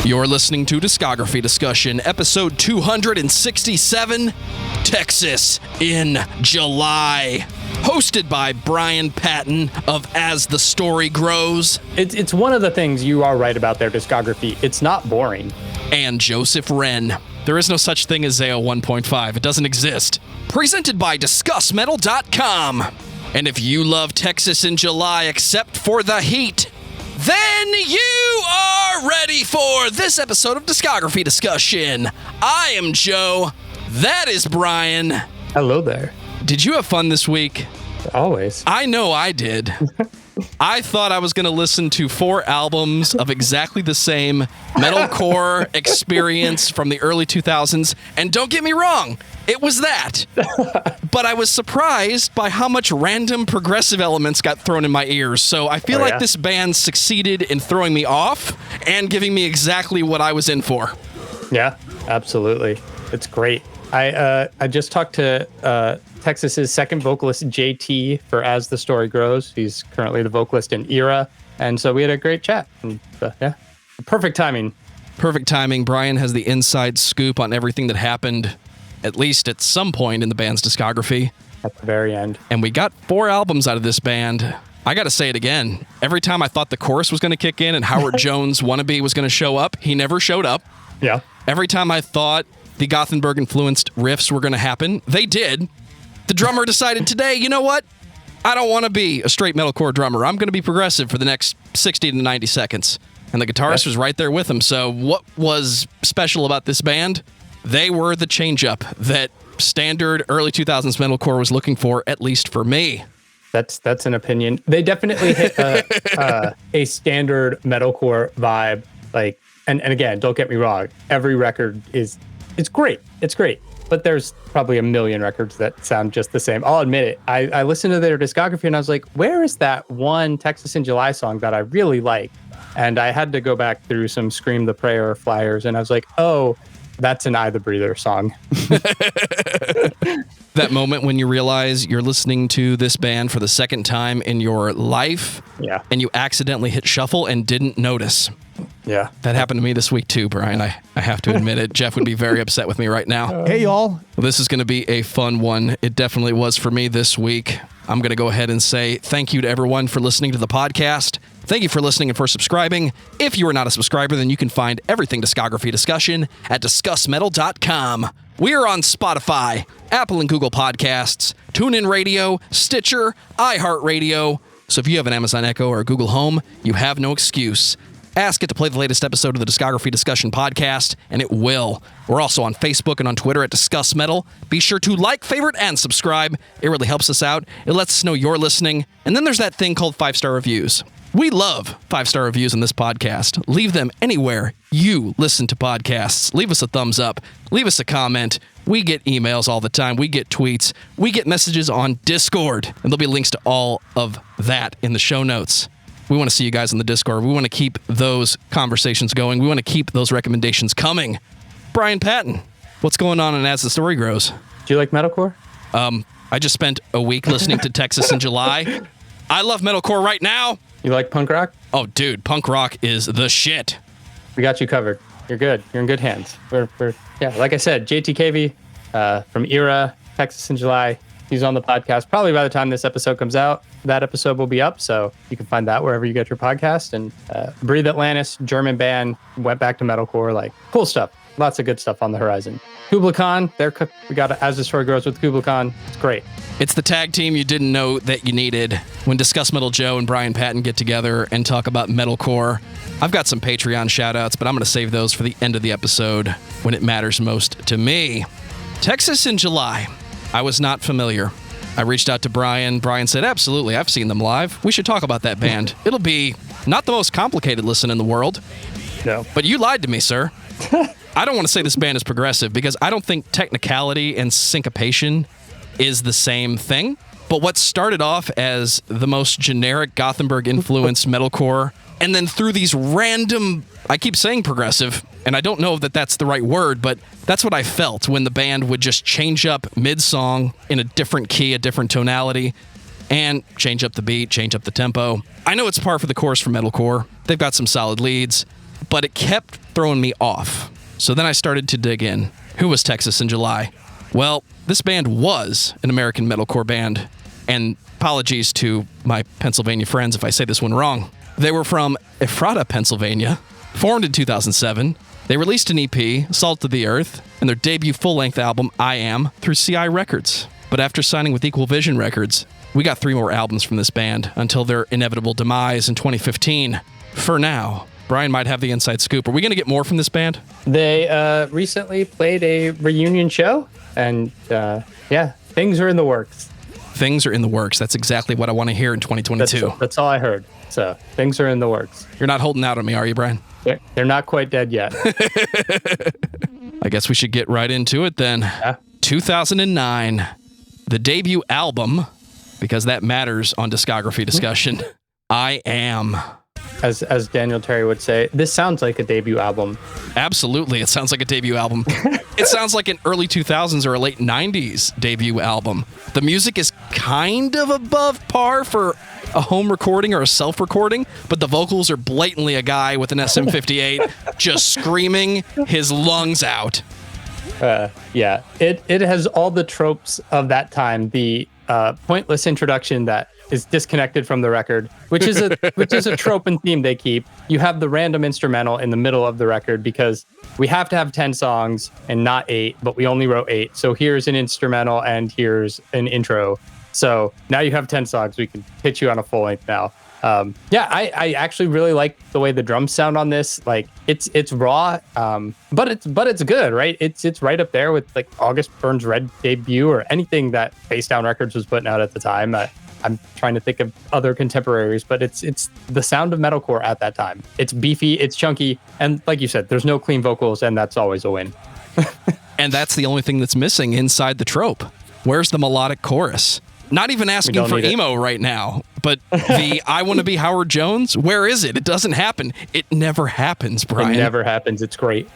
You're listening to Discography Discussion, episode 267, Texas in July. Hosted by Bryan Patton of As the Story Grows. It's one of the things you are right about their discography. It's not boring. And Joseph Wren. There is no such thing as ZAO 1.5. It doesn't exist. Presented by discussmetal.com. And if you love Texas in July except for the heat, then you are ready for this episode of Discography Discussion. I am Joe. That is Bryan. Hello there. Did you have fun this week? Always. I know I did. I thought I was going to listen to 4 albums of exactly the same metalcore experience from the early 2000s. And don't get me wrong, it was that. But I was surprised by how much random progressive elements got thrown in my ears. So I feel like this band succeeded in throwing me off and giving me exactly what I was in for. Yeah, absolutely. It's great. I just talked to Texas's second vocalist, JT, for As the Story Grows. He's currently the vocalist in Erra. And so we had a great chat. And, perfect timing. Perfect timing. Bryan has the inside scoop on everything that happened, at least at some point in the band's discography. At the very end. And we got 4 albums out of this band. I got to say it again. Every time I thought the chorus was going to kick in and Howard Jones wannabe was going to show up, he never showed up. Yeah. Every time I thought the Gothenburg-influenced riffs were going to happen, they did. The drummer decided today, you know what? I don't want to be a straight metalcore drummer. I'm going to be progressive for the next 60 to 90 seconds. And the guitarist was right there with him. So what was special about this band? They were the change-up that standard early 2000s metalcore was looking for, at least for me. That's an opinion. They definitely hit a standard metalcore vibe. Like, and again, don't get me wrong. Every record it's great. It's great. But there's probably a million records that sound just the same. I'll admit it. I listened to their discography and I was like, where is that one Texas in July song that I really like? And I had to go back through some Scream the Prayer flyers and I was like, oh, that's an I the Breather song. That moment when you realize you're listening to this band for the second time in your life. Yeah. And you accidentally hit shuffle and didn't notice. Yeah. That happened to me this week too, Bryan. I have to admit it. Jeff would be very upset with me right now. Hey, y'all. This is going to be a fun one. It definitely was for me this week. I'm going to go ahead and say thank you to everyone for listening to the podcast. Thank you for listening and for subscribing. If you are not a subscriber, then you can find everything Discography Discussion at discussmetal.com. We are on Spotify, Apple and Google Podcasts, TuneIn Radio, Stitcher, iHeartRadio. So if you have an Amazon Echo or a Google Home, you have no excuse. Ask it to play the latest episode of the Discography Discussion podcast, and it will. We're also on Facebook and on Twitter at Discuss Metal. Be sure to like, favorite, and subscribe. It really helps us out. It lets us know you're listening. And then there's that thing called 5-star reviews. We love 5-star reviews in this podcast. Leave them anywhere you listen to podcasts. Leave us a thumbs up. Leave us a comment. We get emails all the time. We get tweets. We get messages on Discord. And there'll be links to all of that in the show notes. We want to see you guys in the Discord. We want to keep those conversations going. We want to keep those recommendations coming. Bryan Patton, what's going on in As the Story Grows? Do you like metalcore? I just spent a week listening to Texas in July. I love metalcore right now. You like punk rock? Oh, dude, punk rock is the shit. We got you covered. You're good. You're in good hands. We're like I said, JTKV from Erra, Texas in July. He's on the podcast. Probably by the time this episode comes out, that episode will be up. So you can find that wherever you get your podcast. And Breathe Atlantis, German band, went back to metalcore. Like, cool stuff. Lots of good stuff on the horizon. Kubla Khan, we got As the Story Grows with Kubla Khan. It's great. It's the tag team you didn't know that you needed when Discuss Metal Joe and Bryan Patton get together and talk about metalcore. I've got some Patreon shout-outs, but I'm going to save those for the end of the episode when it matters most to me. Texas in July. I was not familiar. I reached out to Bryan. Bryan said, absolutely, I've seen them live. We should talk about that band. It'll be not the most complicated listen in the world. No. But you lied to me, sir. I don't want to say this band is progressive because I don't think technicality and syncopation is the same thing. But what started off as the most generic Gothenburg-influenced metalcore, and then through these random, I keep saying progressive, and I don't know that that's the right word, but that's what I felt when the band would just change up mid-song in a different key, a different tonality, and change up the beat, change up the tempo. I know it's par for the course for metalcore. They've got some solid leads, but it kept throwing me off. So then I started to dig in. Who was Texas in July? Well, this band was an American metalcore band, and apologies to my Pennsylvania friends if I say this one wrong. They were from Ephrata, Pennsylvania, formed in 2007. They released an EP, Salt of the Earth, and their debut full-length album, I Am, through CI Records. But after signing with Equal Vision Records, we got 3 more albums from this band until their inevitable demise in 2015. For now, Bryan might have the inside scoop. Are we going to get more from this band? They recently played a reunion show, and things are in the works. Things are in the works. That's exactly what I want to hear in 2022. That's all I heard. So things are in the works. You're not holding out on me, are you, Bryan? They're not quite dead yet. I guess we should get right into it then. Yeah. 2009, the debut album, because that matters on discography discussion, I Am. As Daniel Terry would say, this sounds like a debut album. Absolutely, it sounds like a debut album. It sounds like an early 2000s or a late 90s debut album. The music is kind of above par for a home recording or a self-recording, but the vocals are blatantly a guy with an SM58 just screaming his lungs out. It has all the tropes of that time. The pointless introduction that is disconnected from the record, which is a trope and theme they keep. You have the random instrumental in the middle of the record because we have to have 10 songs and not 8, but we only wrote 8. So here's an instrumental and here's an intro. So now you have 10 songs. We can hit you on a full length now. I actually really like the way the drums sound on this. Like it's raw, but it's good, right? It's right up there with like August Burns Red debut or anything that Face Down Records was putting out at the time. I'm trying to think of other contemporaries, but it's the sound of metalcore at that time. It's beefy, it's chunky, and like you said, there's no clean vocals, and that's always a win. And that's the only thing that's missing inside the trope. Where's the melodic chorus? Not even asking for emo right now, but the I Want to Be Howard Jones, where is it? It doesn't happen. It never happens, Bryan. It never happens. It's great.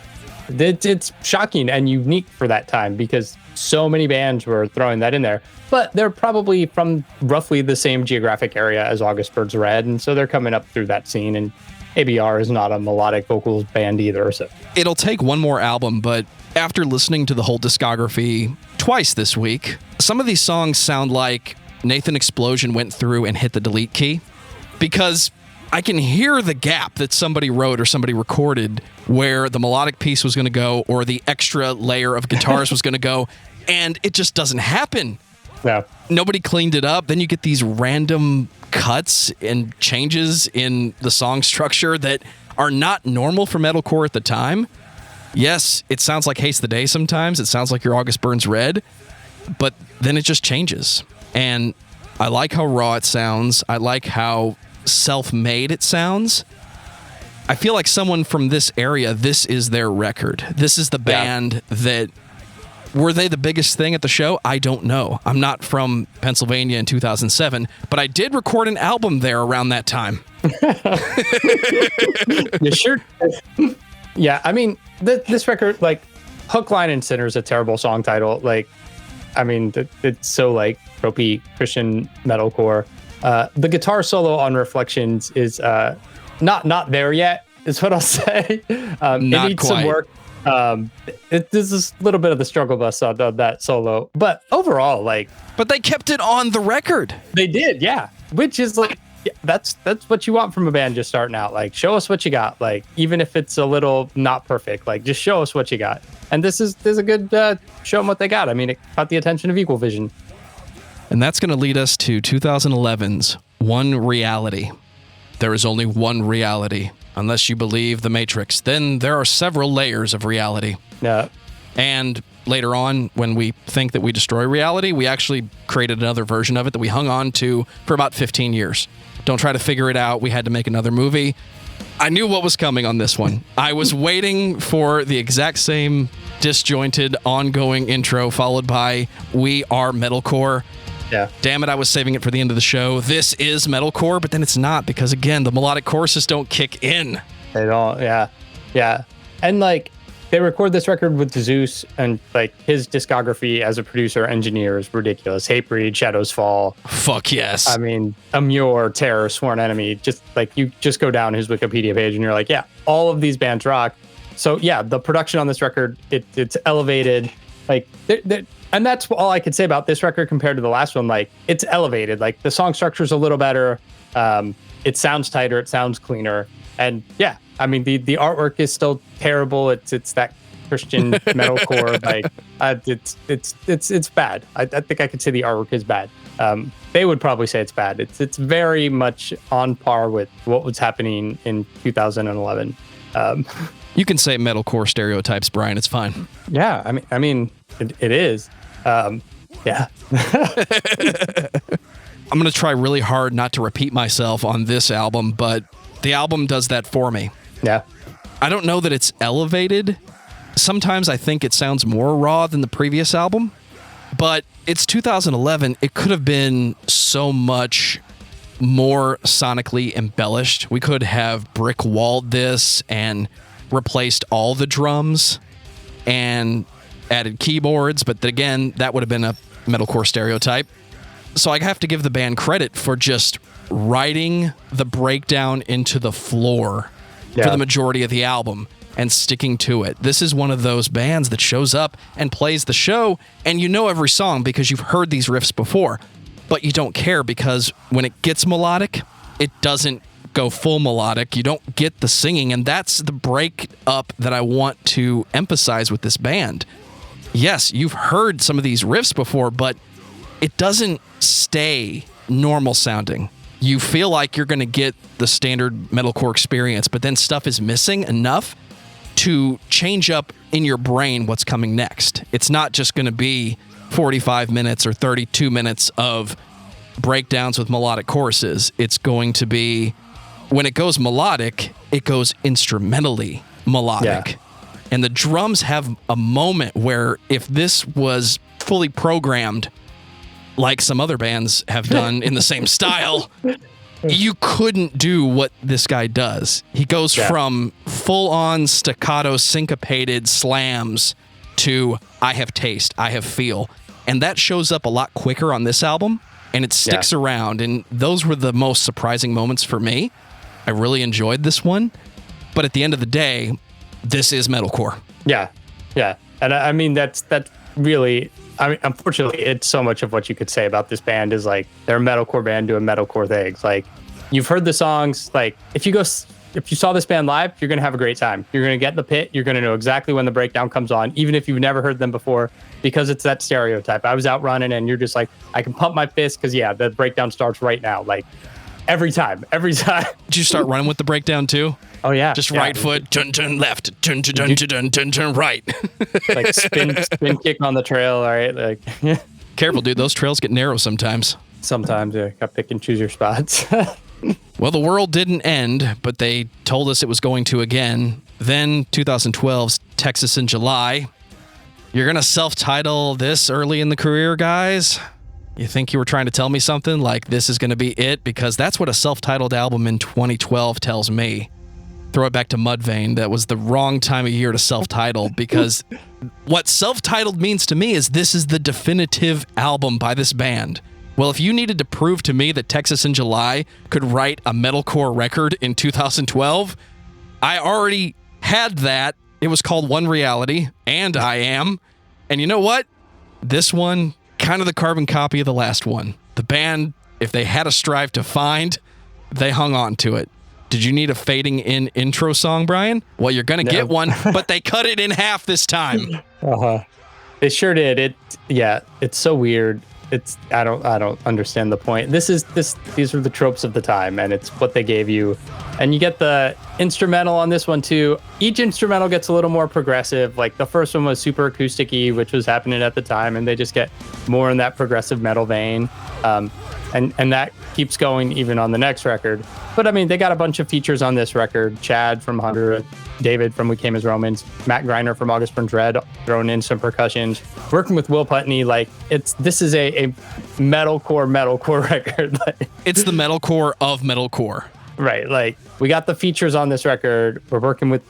It's shocking and unique for that time because so many bands were throwing that in there. But they're probably from roughly the same geographic area as August Burns Red, and so they're coming up through that scene. And ABR is not a melodic vocals band either. So it'll take one more album, but after listening to the whole discography twice this week, some of these songs sound like Nathan Explosion went through and hit the delete key, because I can hear the gap that somebody wrote or somebody recorded where the melodic piece was going to go or the extra layer of guitars was going to go, and it just doesn't happen. No. Nobody cleaned it up. Then you get these random cuts and changes in the song structure that are not normal for metalcore at the time. Yes, it sounds like Haste the Day sometimes. It sounds like your August Burns Red, but then it just changes. And I like how raw it sounds. I like how self-made it sounds. I feel like someone from this area, this is their record. This is the band that... Were they the biggest thing at the show? I don't know. I'm not from Pennsylvania in 2007, but I did record an album there around that time. You sure? Yeah, I mean, this record, like, Hook, Line, and Sinner is a terrible song title. Like, I mean, it's so, like, tropey Christian metalcore. The guitar solo on Reflections is not there yet, is what I'll say. It needs some work. This is a little bit of the struggle bus on that solo, but overall, like, but they kept it on the record. They did, yeah. Which is like, that's what you want from a band just starting out. Like, show us what you got. Like, even if it's a little not perfect, like, just show us what you got. And this is a good show them what they got. I mean, it caught the attention of Equal Vision. And that's going to lead us to 2011's One Reality. There is only one reality. Unless you believe the Matrix, then there are several layers of reality. Yeah. And later on, when we think that we destroy reality, we actually created another version of it that we hung on to for about 15 years. Don't try to figure it out. We had to make another movie. I knew what was coming on this one. I was waiting for the exact same disjointed, ongoing intro followed by We Are Metalcore. Yeah. Damn it, I was saving it for the end of the show. This is metalcore, but then it's not because, again, the melodic choruses don't kick in. They don't, yeah. Yeah. And, like, they record this record with Zeus, and, like, his discography as a producer engineer is ridiculous. Hatebreed, Shadows Fall. Fuck yes. I mean, Amur, Terror, Sworn Enemy. Just, like, you just go down his Wikipedia page and you're like, yeah, all of these bands rock. So yeah, the production on this record, it's elevated. Like, and that's all I could say about this record compared to the last one. Like, it's elevated. Like, the song structure is a little better. It sounds tighter. It sounds cleaner. And yeah, I mean, the artwork is still terrible. It's that Christian metalcore. Like, it's bad. I think I could say the artwork is bad. They would probably say it's bad. It's very much on par with what was happening in 2011. You can say metalcore stereotypes, Bryan. It's fine. Yeah, I mean, it is. Yeah. I'm going to try really hard not to repeat myself on this album, but the album does that for me. Yeah. I don't know that it's elevated. Sometimes I think it sounds more raw than the previous album, but it's 2011. It could have been so much more sonically embellished. We could have brick walled this and replaced all the drums and added keyboards, but again, that would have been a metalcore stereotype. So I have to give the band credit for just writing the breakdown into the floor for the majority of the album and sticking to it. This is one of those bands that shows up and plays the show, and you know every song because you've heard these riffs before, but you don't care because when it gets melodic, it doesn't go full melodic. You don't get the singing, and that's the break up that I want to emphasize with this band. Yes, you've heard some of these riffs before, but it doesn't stay normal sounding. You feel like you're going to get the standard metalcore experience, but then stuff is missing enough to change up in your brain what's coming next. It's not just going to be 45 minutes or 32 minutes of breakdowns with melodic choruses. It's going to be, when it goes melodic, it goes instrumentally melodic. Yeah. And the drums have a moment where if this was fully programmed, like some other bands have done in the same style, you couldn't do what this guy does. He goes from full-on staccato syncopated slams to I have taste, I have feel. And that shows up a lot quicker on this album, and it sticks around. And those were the most surprising moments for me. I really enjoyed this one. But at the end of the day, this is metalcore. Yeah. Yeah. And I mean, that's really, I mean, unfortunately, it's so much of what you could say about this band is like, they're a metalcore band doing metalcore things. Like, you've heard the songs. Like, if you saw this band live, you're going to have a great time. You're going to get in the pit. You're going to know exactly when the breakdown comes on, even if you've never heard them before, because it's that stereotype. I was out running and you're just like, I can pump my fist because, the breakdown starts right now. Like, every time. Did you start running with the breakdown too? Oh, yeah. Just right foot, turn left, turn right. Like spin kick on the trail, all right? Like, careful, dude. Those trails get narrow sometimes. Sometimes, yeah. Got to pick and choose your spots. Well, the world didn't end, but they told us it was going to again. Then 2012's Texas in July. You're going to self-title this early in the career, guys? You think you were trying to tell me something like this is going to be it? Because that's what a self-titled album in 2012 tells me. Throw it back to Mudvayne. That was the wrong time of year to self-title, because what self-titled means to me is this is the definitive album by this band. Well, if you needed to prove to me that Texas in July could write a metalcore record in 2012, I already had that. It was called One Reality, and I Am. And you know what? This one, kind of the carbon copy of the last one. The band, if they had a strive to find, they hung on to it. Did you need a fading in intro song, Bryan? Well, you're going to get one, but they cut it in half this time. They sure did. It's so weird. I don't understand the point. These are the tropes of the time, and it's what they gave you. And you get the instrumental on this one too. Each instrumental gets a little more progressive. Like, the first one was super acoustic-y, which was happening at the time, and they just get more in that progressive metal vein. And that keeps going even on the next record. But I mean, they got a bunch of features on this record. Chad from Hunter, David from We Came as Romans, Matt Greiner from August Burns Red, throwing in some percussions, working with Will Putney. Like, this is a metalcore record. It's the metalcore of metalcore. Right. Like, we got the features on this record. We're working with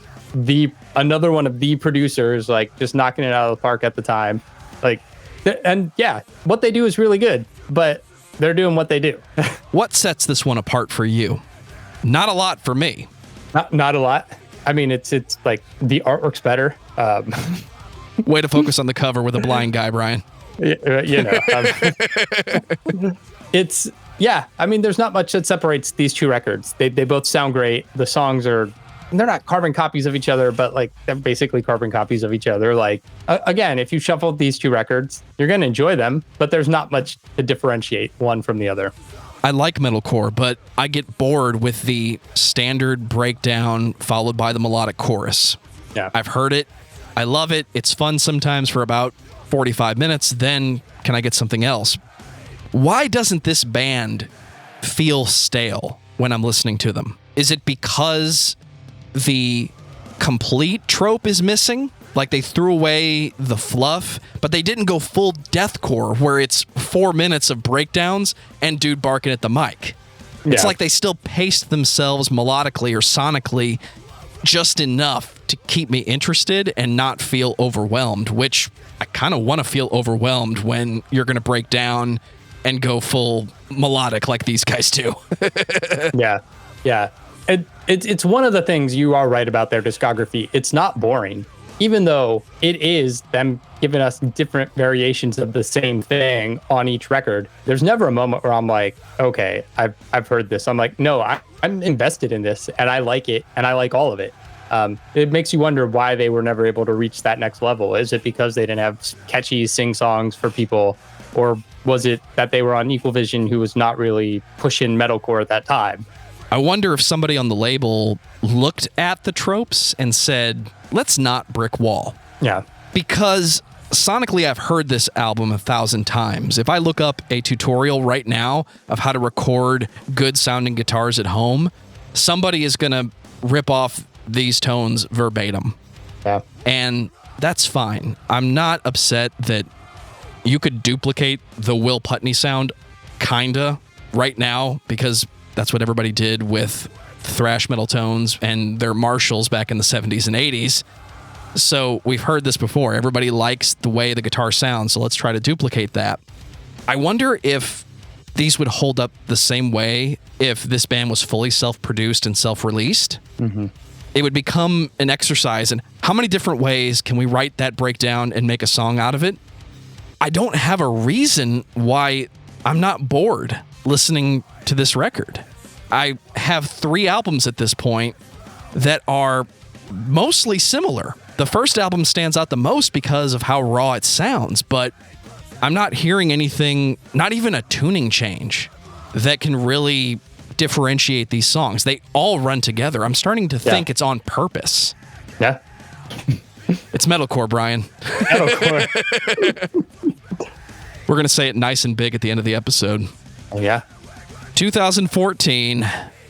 another one of the producers, like, just knocking it out of the park at the time. Like, and what they do is really good, but they're doing what they do. What sets this one apart for you? Not a lot for me. Not a lot. I mean, it's like the artwork's better. Way to focus on the cover with a blind guy, Bryan. You know, it's, yeah, I mean, there's not much that separates these two records. They both sound great. The songs they're not carbon copies of each other, but like they're basically carbon copies of each other. Like, again, if you shuffled these two records, you're going to enjoy them, but there's not much to differentiate one from the other. I like metalcore, but I get bored with the standard breakdown followed by the melodic chorus. Yeah. I've heard it. I love it. It's fun sometimes for about 45 minutes. Then can I get something else? Why doesn't this band feel stale when I'm listening to them? Is it because the complete trope is missing? Like they threw away the fluff, but they didn't go full deathcore where it's 4 minutes of breakdowns and dude barking at the mic. It's like they still paced themselves melodically or sonically just enough to keep me interested and not feel overwhelmed, which I kind of want to feel overwhelmed when you're going to break down and go full melodic like these guys do. Yeah. It's one of the things you are right about their discography. It's not boring, even though it is them giving us different variations of the same thing on each record. There's never a moment where I'm like, okay, I've heard this. I'm like, no, I'm invested in this and I like it and I like all of it. It makes you wonder why they were never able to reach that next level. Is it because they didn't have catchy sing songs for people, or was it that they were on Equal Vision, who was not really pushing metalcore at that time? I wonder if somebody on the label looked at the tropes and said, let's not brick wall. Yeah. Because sonically, I've heard this album 1,000 times. If I look up a tutorial right now of how to record good sounding guitars at home, somebody is going to rip off these tones verbatim. Yeah. And that's fine. I'm not upset that you could duplicate the Will Putney sound kinda right now, because that's what everybody did with thrash metal tones and their Marshalls back in the 70s and 80s. So we've heard this before. Everybody likes the way the guitar sounds, so let's try to duplicate that. I wonder if these would hold up the same way if this band was fully self-produced and self-released. Mm-hmm. It would become an exercise in how many different ways can we write that breakdown and make a song out of it. I don't have a reason why I'm not bored listening to this record. I have 3 albums at this point that are mostly similar. The first album stands out the most because of how raw it sounds, but I'm not hearing anything, not even a tuning change, that can really differentiate these songs. They all run together. I'm starting to think it's on purpose. Yeah. It's metalcore, Bryan. Metalcore. We're going to say it nice and big at the end of the episode. Oh, yeah. 2014.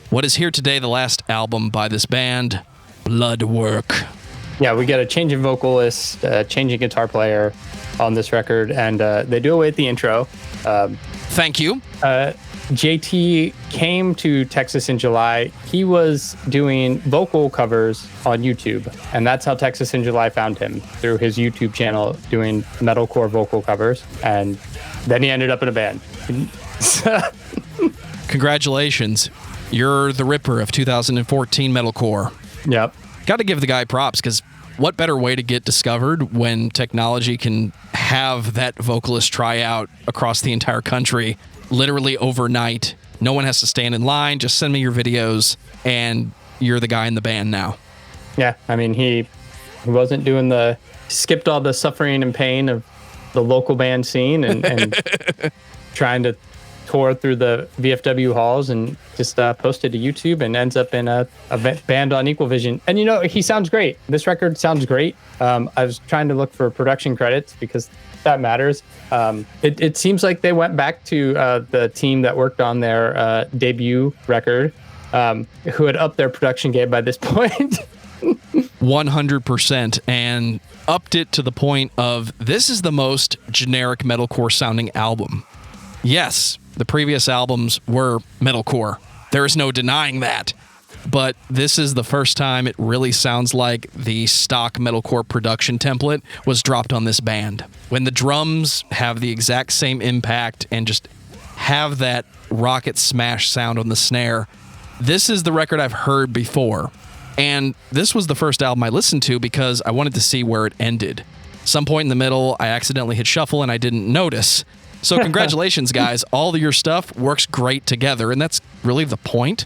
What is here today, the last album by this band, Bloodwork. Yeah, we get a change in vocalist, change in guitar player on this record, and they do away with the intro. Thank you. JT came to Texas in July. He was doing vocal covers on YouTube, and that's how Texas in July found him, through his YouTube channel doing metalcore vocal covers, and then he ended up in a band. Congratulations. You're the Ripper of 2014 metalcore. Yep. Got to give the guy props, because what better way to get discovered when technology can have that vocalist try out across the entire country literally overnight. No one has to stand in line. Just send me your videos and you're the guy in the band now. Yeah, I mean, he wasn't doing skipped all the suffering and pain of the local band scene and trying to tour through the VFW halls, and just posted to YouTube and ends up in a band on Equal Vision. And, you know, he sounds great. This record sounds great. I was trying to look for production credits because that matters. It seems like they went back to the team that worked on their debut record, who had upped their production game by this point. 100%, and upped it to the point of, this is the most generic metalcore sounding album. Yes, the previous albums were metalcore. There is no denying that. But this is the first time it really sounds like the stock metalcore production template was dropped on this band. When the drums have the exact same impact and just have that rocket smash sound on the snare, this is the record I've heard before. And this was the first album I listened to because I wanted to see where it ended. Some point in the middle, I accidentally hit shuffle and I didn't notice. So congratulations, guys. All of your stuff works great together, and that's really the point.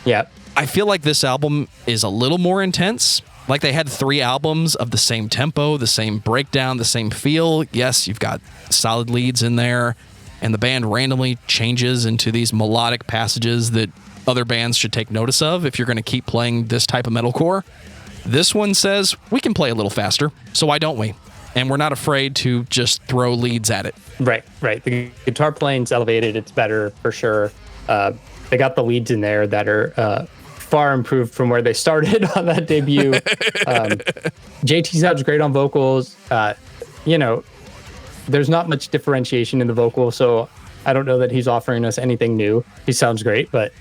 Yeah. I feel like this album is a little more intense. Like they had 3 albums of the same tempo, the same breakdown, the same feel. Yes, you've got solid leads in there, and the band randomly changes into these melodic passages that other bands should take notice of if you're going to keep playing this type of metalcore. This one says we can play a little faster, so why don't we? And we're not afraid to just throw leads at it. Right. The guitar playing's elevated. It's better for sure. They got the leads in there that are far improved from where they started on that debut. JT sounds great on vocals. There's not much differentiation in the vocal, so I don't know that he's offering us anything new. He sounds great, but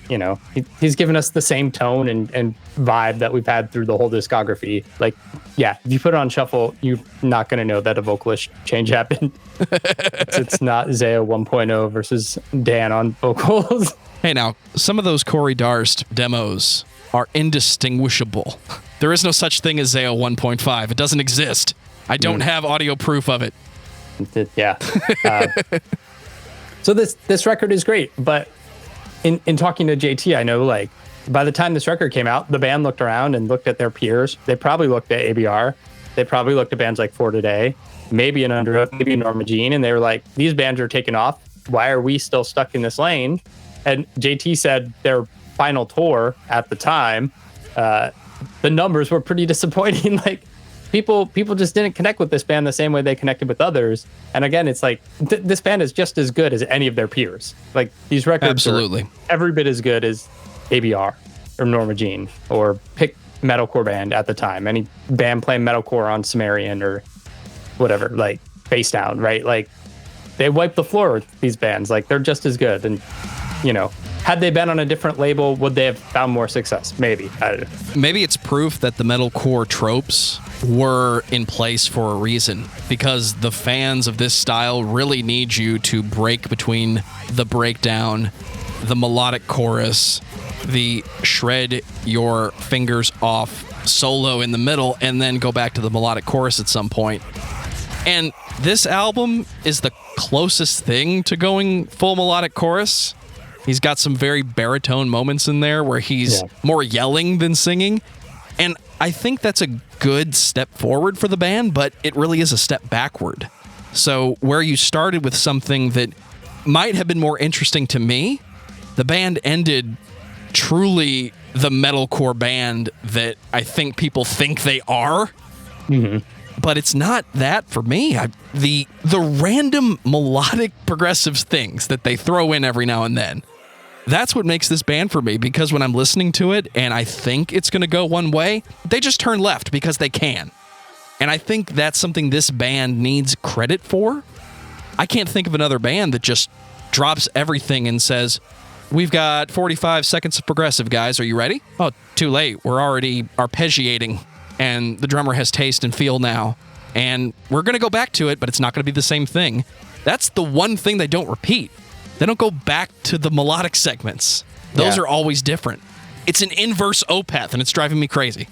he's given us the same tone and vibe that we've had through the whole discography. Like, yeah, if you put it on shuffle, you're not going to know that a vocalist change happened. It's not Zaya 1.0 versus Dan on vocals. Hey, now, some of those Corey Darst demos are indistinguishable. There is no such thing as Zaya 1.5. It doesn't exist. I don't have audio proof of it. Yeah. So this record is great, but in talking to JT, I know like by the time this record came out, the band looked around and looked at their peers. They probably looked at ABR. They probably looked at bands like For Today, maybe maybe Norma Jean, and they were like, these bands are taking off. Why are we still stuck in this lane? And JT said their final tour at the time, the numbers were pretty disappointing. Like people just didn't connect with this band the same way they connected with others. And again, it's like this band is just as good as any of their peers. Like these records absolutely are every bit as good as ABR or Norma Jean or pick metalcore band at the time. Any band playing metalcore on Sumerian or whatever, like Face Down, right? Like they wipe the floor with these bands. Like they're just as good. And had they been on a different label, would they have found more success? Maybe. I don't know. Maybe it's proof that the metalcore tropes were in place for a reason, because the fans of this style really need you to break between the breakdown, the melodic chorus, the shred your fingers off solo in the middle, and then go back to the melodic chorus at some point. And this album is the closest thing to going full melodic chorus. He's got some very baritone moments in there where he's more yelling than singing. And I think that's a good step forward for the band, but it really is a step backward. So where you started with something that might have been more interesting to me, the band ended truly the metalcore band that I think people think they are. Mm-hmm. But it's not that for me. The random melodic progressive things that they throw in every now and then, that's what makes this band for me, because when I'm listening to it and I think it's going to go one way, they just turn left because they can. And I think that's something this band needs credit for. I can't think of another band that just drops everything and says, we've got 45 seconds of progressive, guys. Are you ready? Oh, too late. We're already arpeggiating, and the drummer has taste and feel now. And we're going to go back to it, but it's not going to be the same thing. That's the one thing they don't repeat. They don't go back to the melodic segments. Those are always different. It's an inverse opeth, and it's driving me crazy.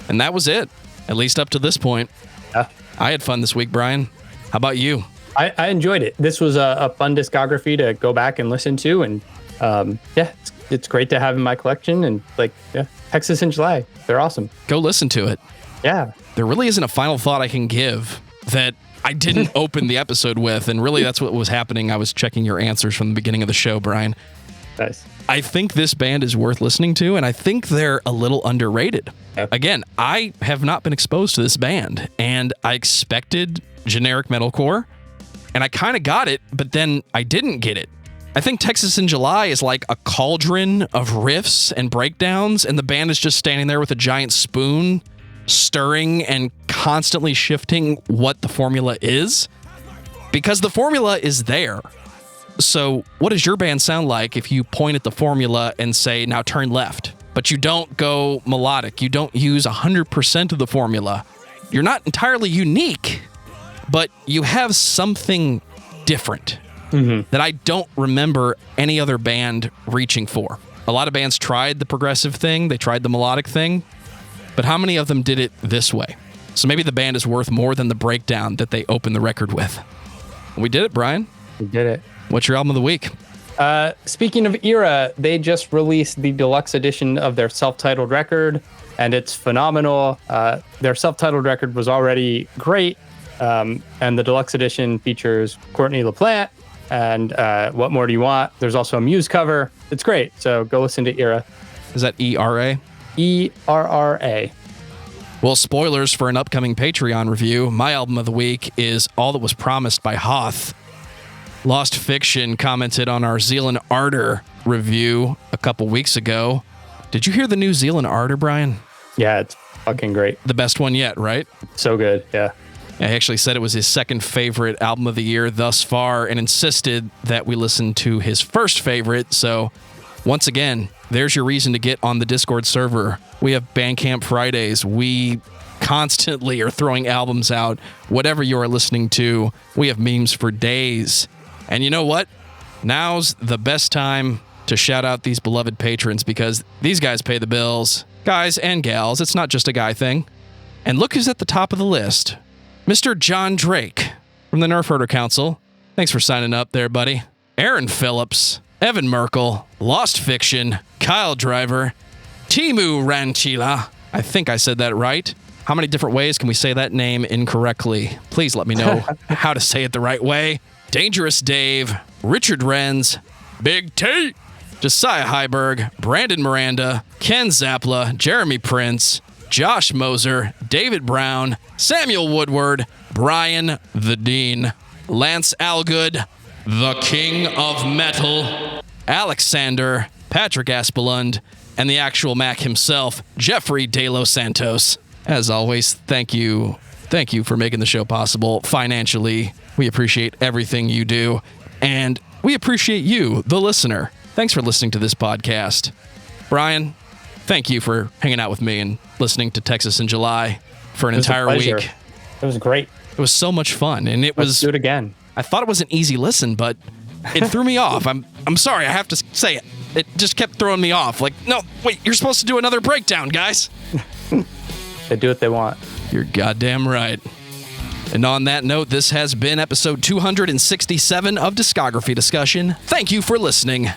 And that was it, at least up to this point. Yeah. I had fun this week, Brian. How about you? I enjoyed it. This was a fun discography to go back and listen to, and it's great to have in my collection. And Texas in July, they're awesome. Go listen to it. Yeah. There really isn't a final thought I can give that I didn't open the episode with, and really that's what was happening. I was checking your answers from the beginning of the show, Brian. Nice. I think this band is worth listening to, and I think they're a little underrated. Yep. Again, I have not been exposed to this band, and I expected generic metalcore, and I kind of got it, but then I didn't get it. I think Texas in July is like a cauldron of riffs and breakdowns, and the band is just standing there with a giant spoon, stirring and constantly shifting what the formula is, because the formula is there. So what does your band sound like if you point at the formula and say, now turn left, but you don't go melodic, you don't use 100% of the formula? You're not entirely unique, but you have something different that I don't remember any other band reaching for. A lot of bands tried the progressive thing, they tried the melodic thing, but how many of them did it this way? So maybe the band is worth more than the breakdown that they opened the record with. We did it, Brian. We did it. What's your album of the week? Speaking of Erra, they just released the deluxe edition of their self-titled record, and it's phenomenal. Their self-titled record was already great, and the deluxe edition features Courtney LaPlante and What More Do You Want? There's also a Muse cover. It's great, so go listen to Erra. Is that E-R-A? E-R-R-A. Well, spoilers for an upcoming Patreon review. My album of the week is All That Was Promised by Hoth. Lost Fiction commented on our Zealand Ardor review a couple weeks ago. Did you hear the new Zealand Ardor, Brian? Yeah, it's fucking great. The best one yet, right? So good, yeah. He actually said it was his second favorite album of the year thus far and insisted that we listen to his first favorite. So, once again, there's your reason to get on the Discord server. We have Bandcamp Fridays. We constantly are throwing albums out. Whatever you are listening to, we have memes for days. And you know what? Now's the best time to shout out these beloved patrons because these guys pay the bills. Guys and gals, it's not just a guy thing. And look who's at the top of the list. Mr. John Drake from the Nerf Herder Council. Thanks for signing up there, buddy. Aaron Phillips, Evan Merkel, Lost Fiction, Kyle Driver, Timu Ranchila. I think I said that right. How many different ways can we say that name incorrectly? Please let me know how to say it the right way. Dangerous Dave, Richard Renz, Big T, Josiah Heiberg, Brandon Miranda, Ken Zapla, Jeremy Prince, Josh Moser, David Brown, Samuel Woodward, Brian the Dean, Lance Algood, the King of Metal, Alexander, Patrick Aspelund, and the actual Mac himself, Jeffrey De Los Santos. As always, thank you. Thank you for making the show possible financially. We appreciate everything you do, and we appreciate you, the listener. Thanks for listening to this podcast. Brian, thank you for hanging out with me and listening to Texas in July for an entire week. It was great. It was so much fun, and Let's do it again. I thought it was an easy listen, but it threw me off. I'm sorry, I have to say it. It just kept throwing me off. Like, no, wait, you're supposed to do another breakdown, guys. They do what they want. You're goddamn right. And on that note, this has been episode 267 of Discography Discussion. Thank you for listening.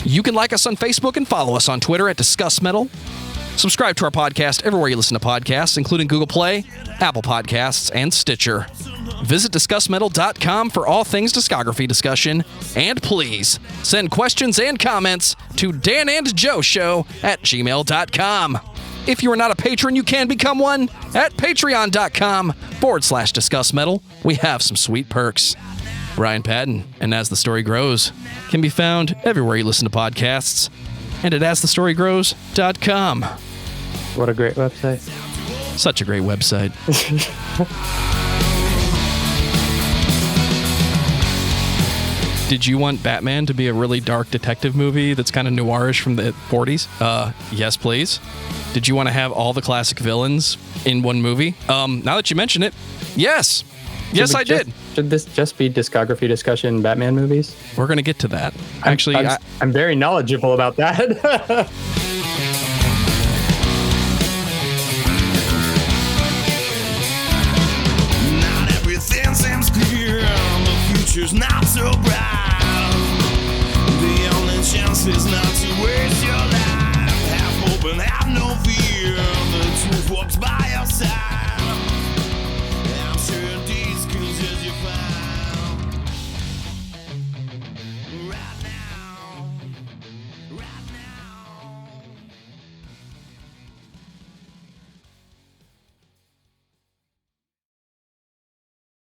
You can like us on Facebook and follow us on Twitter at discussmetal. Subscribe to our podcast everywhere you listen to podcasts, including Google Play, Apple Podcasts, and Stitcher. Visit discussmetal.com for all things discography discussion. And please send questions and comments to danandjoeshow@gmail.com. If you are not a patron, you can become one at patreon.com/discussmetal. We have some sweet perks. Bryan Patton and As the Story Grows can be found everywhere you listen to podcasts and at asthestorygrows.com. What a great website. Such a great website. Did you want Batman to be a really dark detective movie that's kind of noirish from the 40s? Yes, please. Did you want to have all the classic villains in one movie? Now that you mention it, yes. Yes, I did. Should this just be discography discussion Batman movies? We're going to get to that. Actually, I'm very knowledgeable about that. Not everything seems clear, the future's not so bright. The only chance is not to waste your life. Have hope and have no fear, the truth walks by your side.